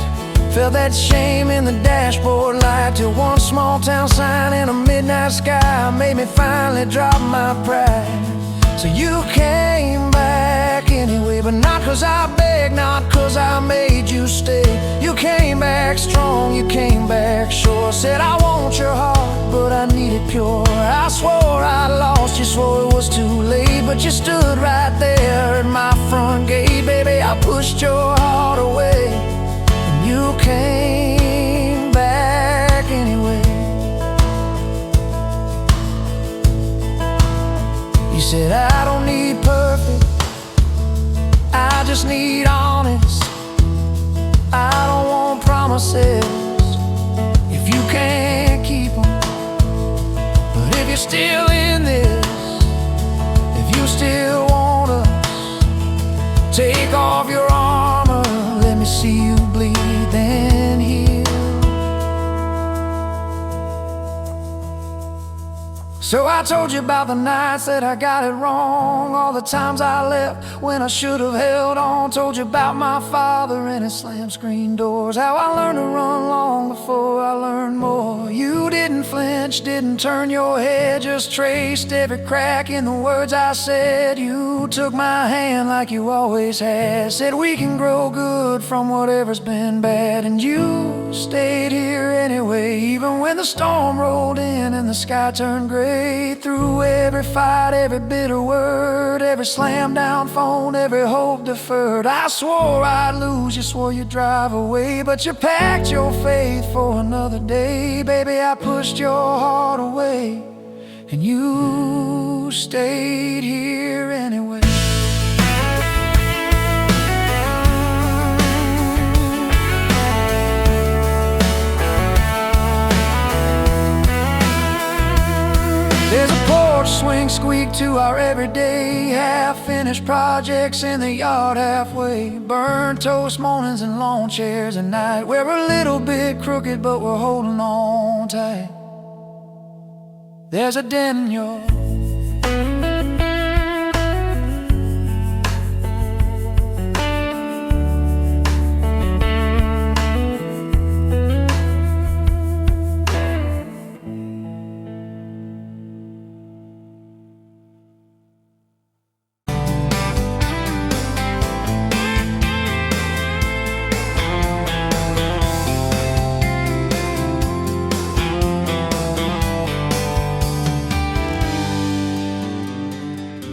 felt that shame in the dashboard light, till one small town sign in a midnight sky made me finally drop my pride. So you came back anyway, but not 'cause I begged, not 'cause I made you stay. You came back strong, you came back sure. Said I want your heart, but I need it pure. I swore I lost, you swore it was too late, but you stood right there at my front gate. Baby, I pushed your heart away, and you came back anyway. You said I don't need perfect, I just need honest. I don't want promises if you can't keep them. But if you're still in this, if you still want us, take off your armor, let me see you bleed, then heal. So I told you about the nights that I got it wrong, all the times I left when I should have held on. Told you about my father and his slam screen doors, how I learned to run long before I learned more. You didn't flinch, didn't turn your head, just traced every crack in the words I said. You took my hand like you always had, said we can grow good from whatever's been bad. And you stayed here anyway, even when the storm rolled in and the sky turned gray. Through every fight, every bitter word, every slam down phone, every hope deferred. I swore I'd lose, you swore you'd drive away, but you packed your faith for another day. Baby, I pushed your heart away, and you stayed here anyway. There's a porch swing squeak to our everyday, half-finished projects in the yard halfway, burnt toast mornings and lawn chairs at night. We're a little bit crooked, but we're holding on tight. there's a dent in your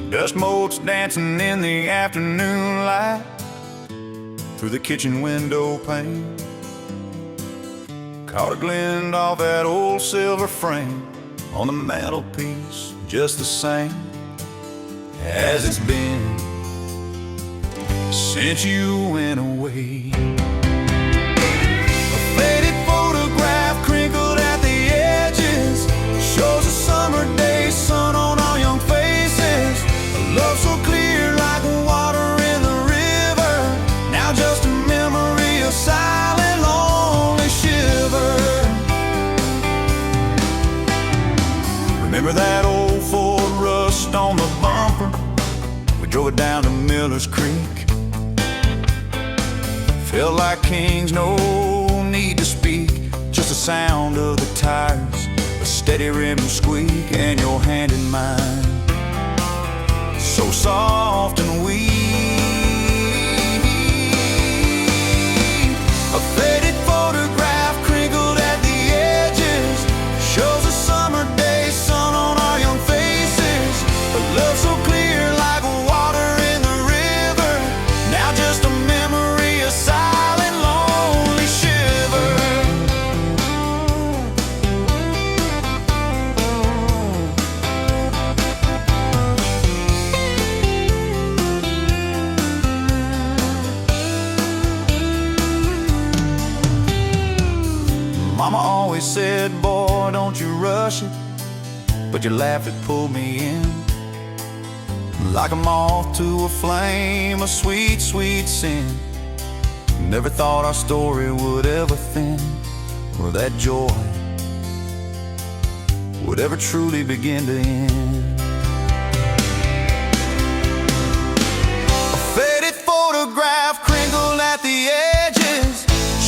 dust motes dancing in the afternoon light through the kitchen window pane. Caught a glint off that old silver frame on the mantelpiece, just the same as it's been since you went away. A faded photograph crinkled at the edges shows a summer day sun on our young faces. Love so clear like water in the river, now just a memory of silent, lonely shiver. Remember that old Ford rust on the bumper? We drove it down to Miller's Creek. Felt like kings, no need to speak, just the sound of the tires, a steady rim squeak, and your hand in mine, so soft and weak. A faded photograph crinkled at the edges shows a summer day sun on our young faces. A love so clear like water in the river, now just a memory, a silent, lonely shiver. Mama always said, boy, don't you rush it, but your laugh, it pulled me in like a moth to a flame, a sweet, sweet sin. Never thought our story would ever thin, or that joy would ever truly begin to end. A faded photograph crinkled at the edges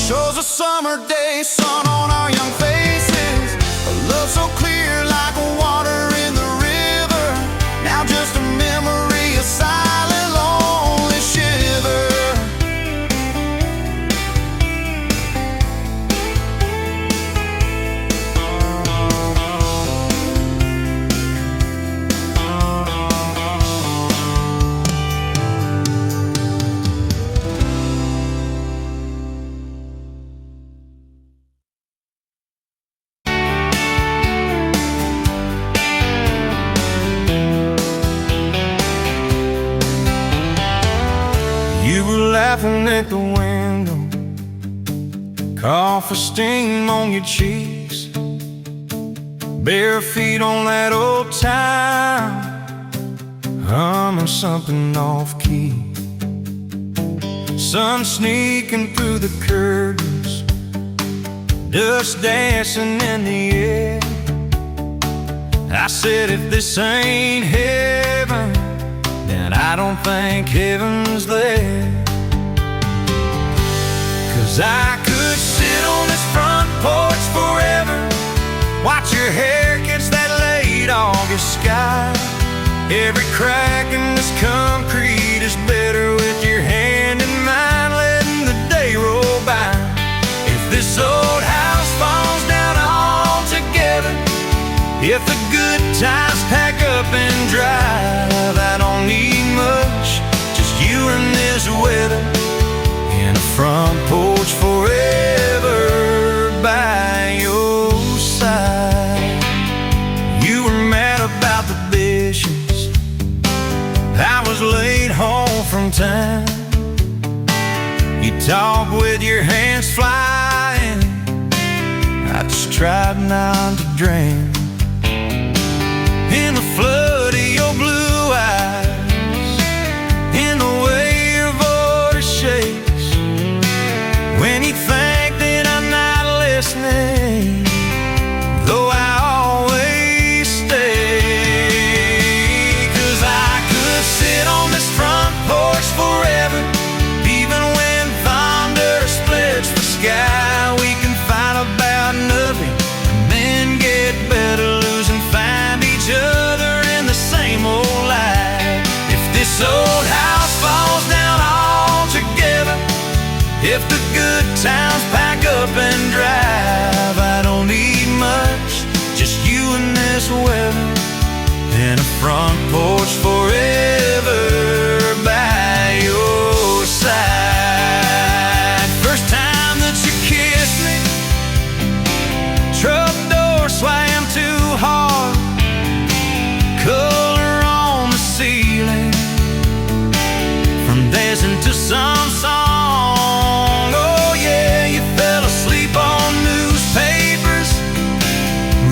shows a summer day sun on our young faces. A love so clear like water in the river, now just a memory, a silent, lonely shiver. Laughing at the window, coffee steam on your cheeks, bare feet on that old time, humming something off-key. Sun sneaking through the curtains, dust dancing in the air. I said, if this ain't heaven, then I don't think heaven's there. 'Cause I could sit on this front porch forever, watch your hair catch that late August sky. Every crack in this concrete is better with your hand in mine, letting the day roll by. If this old house falls down altogether, if the good times pack up and drive, I don't need much, just you and this weather, in a front porch forever by your side. You were mad about the dishes, I was late home from town. You talk with your hands flying, I just tried not to drown in the flood of your blue eyes, in the way your voice shakes when you think that I'm not listening, though I always stay. front porch forever by your side. First time that you kissed me, truck door swam too hard, color on the ceiling, from dancing to some song. Oh yeah, you fell asleep on newspapers,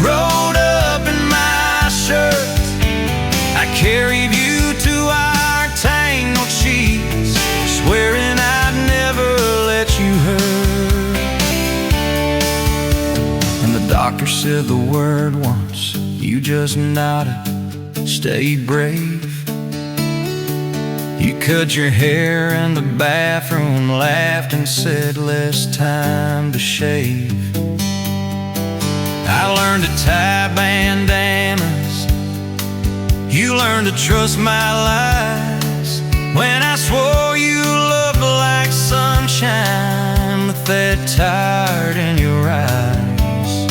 rolled up in my shirt. I carried you to our tangled sheets, swearing I'd never let you hurt. And the doctor said the word once, you just nodded, stay brave. You cut your hair in the bathroom, laughed and said less time to shave. I learned to tie bandanas, you learned to trust my lies. When I swore you looked like sunshine with that tired in your eyes.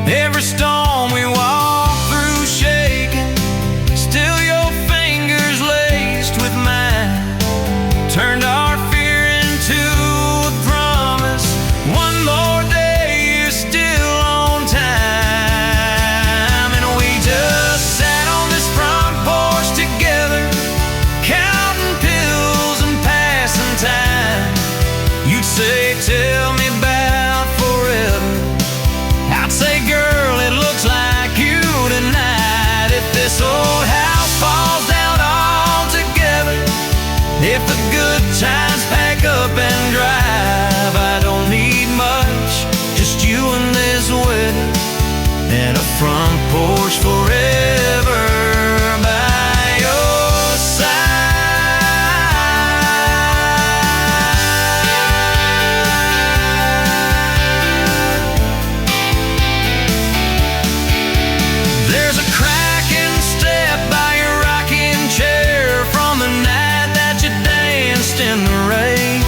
Every storm we walked through shaking, still your fingers laced with mine, turned our fear into a promise. One more day, you're still on time. And we just sat on this front porch together, counting pills and passing time. You'd say, tell me about forever. I'd say, girl, it looks like you tonight. If this old house falls down altogether, if the good times pack up and drive, I don't need much, just you and this wedding, and a front porch forever by your side. There's a crack in the step by your rocking chair from the night that you danced in the rain.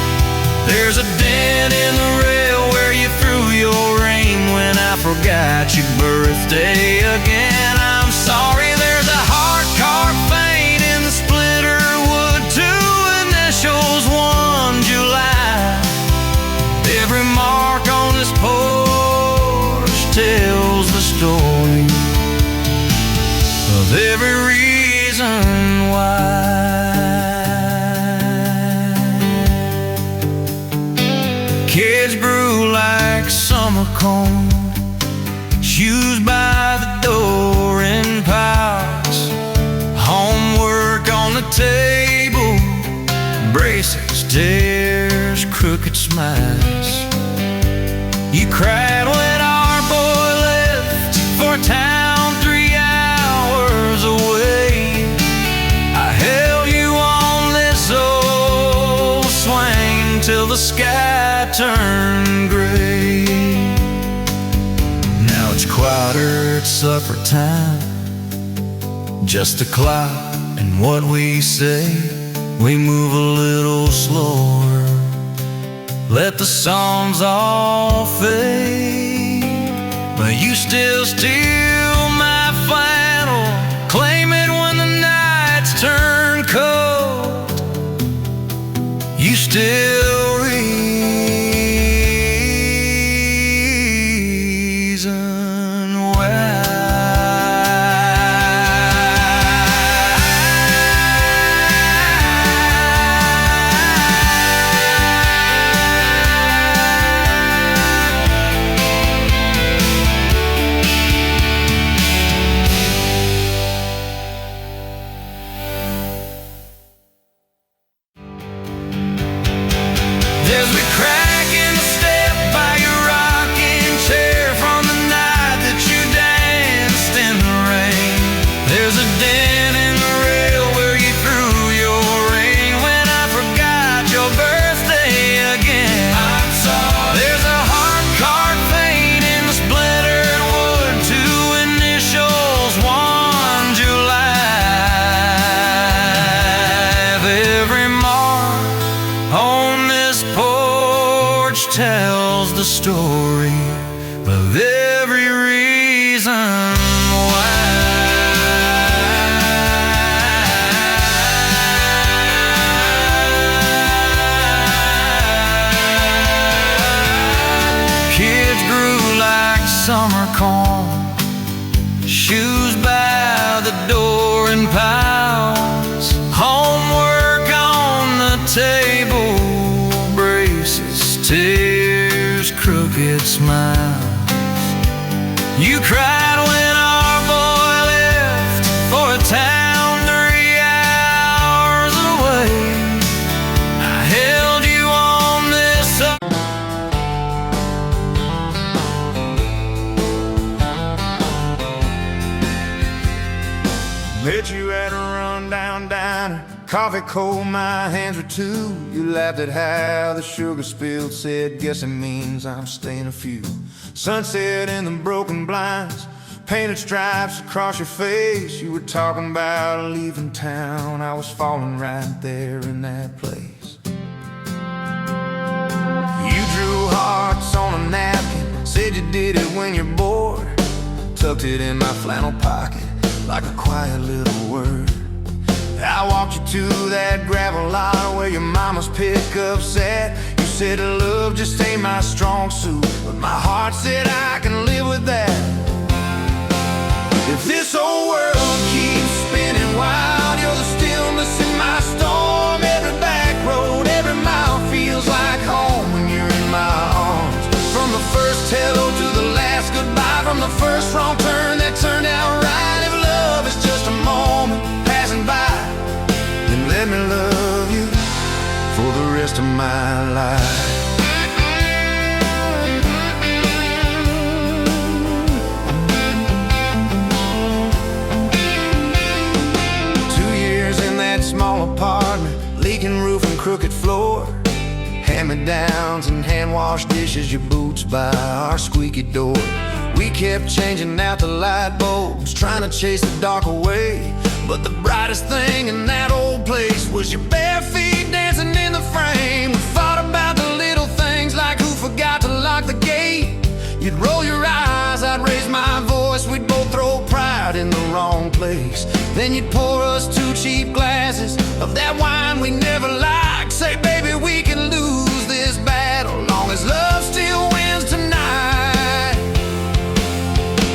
There's a dent in the rail where you threw your ring when I forgot your birthday again. I'm sorry, there's a heart carved faint in the splitter wood, two initials, 1 July. Every mark on this porch tells the story of every reason why. Kids brew like summer corn, shoes by the door in piles, homework on the table, braces, tears, crooked smiles. You cried when our boy left for town 3 hours away. I held you on this old swing till the sky turned gray. Now it's quieter at supper time, just a clock and what we say. We move a little slower, let the songs all fade, but you still steal my flannel, claim it when the nights turn cold. You still reason why. There's a crack in the step by your rocking chair from the night that you danced in the rain. There's a dent in the rail where you threw your ring when I forgot your birthday again. I'm sorry. There's a heart carved faint in the splintered wood, two initials, 1 July. Every mark on this porch tells the story of every reason why. rundown diner, coffee cold, my hands were too. You laughed at how the sugar spilled, said, guess it means I'm staying a few. Sunset in the broken blinds, painted stripes across your face. You were talking about leaving town, I was falling right there in that place. You drew hearts on a napkin, said you did it when you're bored. Tucked it in my flannel pocket like a quiet little word. I walked you to that gravel lot where your mama's pickup sat. You said love just ain't my strong suit, but my heart said I can live with that. If this old world keeps spinning wild, you're the stillness in my storm. Every back road, every mile feels like home when you're in my arms. From the first hello to the last goodbye, from the first wrong turn that turned out right. If love is just a moment passing by, then let me love you for the rest of my life. Small apartment, leaking roof and crooked floor, hand-me-downs and hand-washed dishes, your boots by our squeaky door. We kept changing out the light bulbs, trying to chase the dark away, but the brightest thing in that old place was your bare feet dancing in the frame. We fought about the little things like who forgot to lock the gate. You'd roll your eyes, I'd raise my voice, we'd both throw pride in the wrong place. Then you'd pour us 2 cheap glasses of that wine we never liked. Say, baby, we can lose this battle long as love still wins tonight.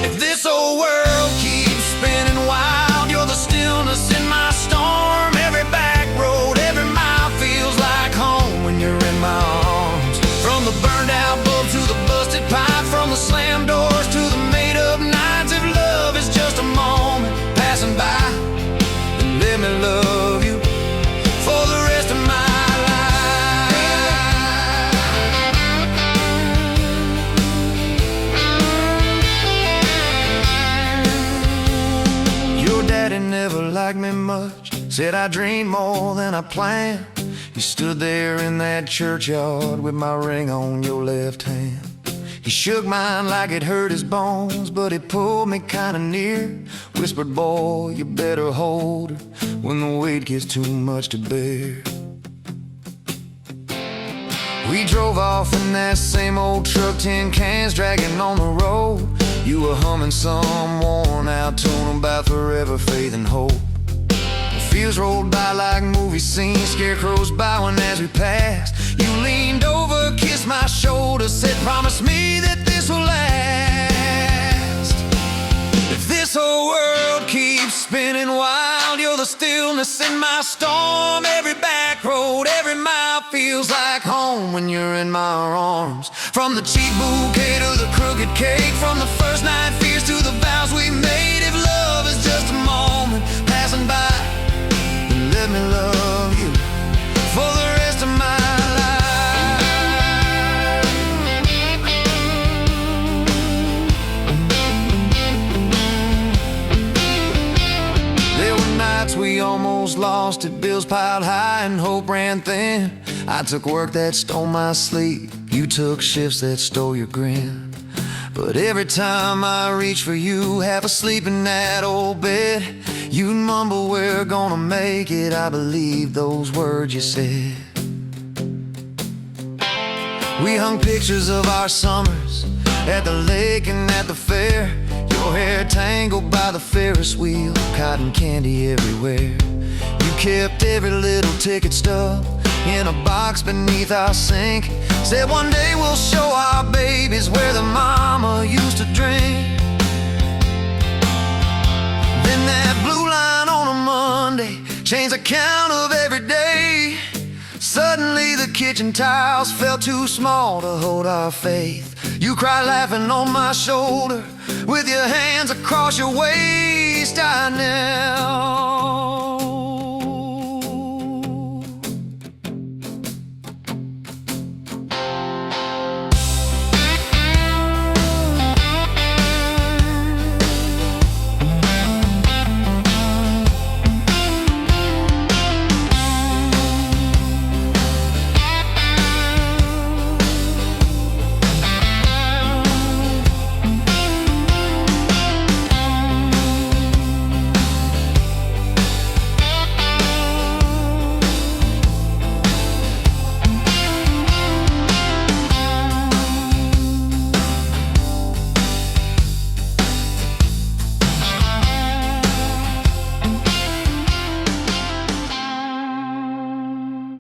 If this old world keeps spinning wild, you're the stillness in my storm. Every back road, every mile feels like home when you're in my arms. From the burned out bulb to the busted pipe, from the slammed doors to the made up nights. If love is just a moment passing by, then let me love you for the rest of my life. Your daddy never liked me much, said I dreamed more than I planned. He stood there in that churchyard with my ring on your left hand. He shook mine like it hurt his bones, but he pulled me kinda near, whispered, boy, you better hold her when the weight gets too much to bear. We drove off in that same old truck, tin cans dragging on the road. You were humming some worn out tune about forever, faith and hope. Fields rolled by like movie scenes, scarecrows bowing as we passed. You leaned over, kissed my shoulder, said, promise me that this will last. If this whole world keeps spinning wild, you're the stillness in my storm. Every back road, every mile feels like home when you're in my arms. From the cheap bouquet to the crooked cake, from the first night fears to the vows we made. If love is just a moment passing by, let me love you for the rest of my life. There were nights we almost lost it, bills piled high and hope ran thin. I took work that stole my sleep, you took shifts that stole your grin. But every time I reach for you, half asleep in that old bed, you'd mumble, we're gonna make it. I believe those words you said. We hung pictures of our summers at the lake and at the fair. Your hair tangled by the Ferris wheel, cotton candy everywhere. You kept every little ticket stub in a box beneath our sink. Said one day we'll show our babies where the mama used to drink. Then that blue line on a Monday changed the count of every day. Suddenly the kitchen tiles felt too small to hold our faith. You cried laughing on my shoulder with your hands across your waist. I knelt